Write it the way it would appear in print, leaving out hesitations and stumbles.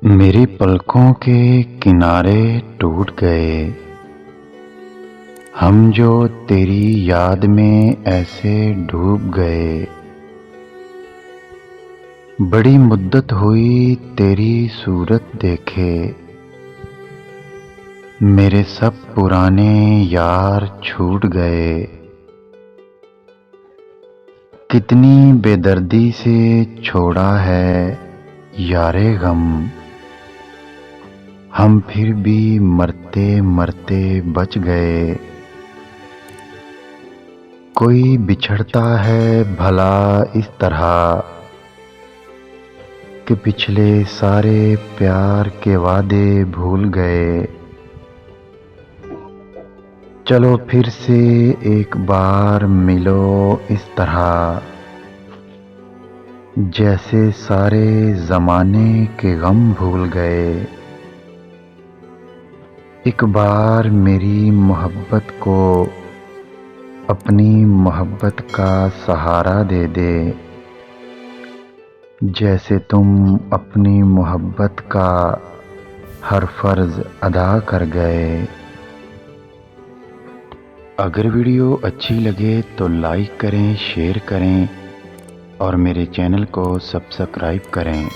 मेरी पलकों के किनारे टूट गए, हम जो तेरी याद में ऐसे डूब गए। बड़ी मुद्दत हुई तेरी सूरत देखे, मेरे सब पुराने यार छूट गए। कितनी बेदर्दी से छोड़ा है यारे गम, हम फिर भी मरते मरते बच गए। कोई बिछड़ता है भला इस तरह कि पिछले सारे प्यार के वादे भूल गए। चलो फिर से एक बार मिलो इस तरह, जैसे सारे जमाने के गम भूल गए। एक बार मेरी मोहब्बत को अपनी मोहब्बत का सहारा दे दे, जैसे तुम अपनी मोहब्बत का हर फर्ज अदा कर गए। अगर वीडियो अच्छी लगे तो लाइक करें, शेयर करें और मेरे चैनल को सब्सक्राइब करें।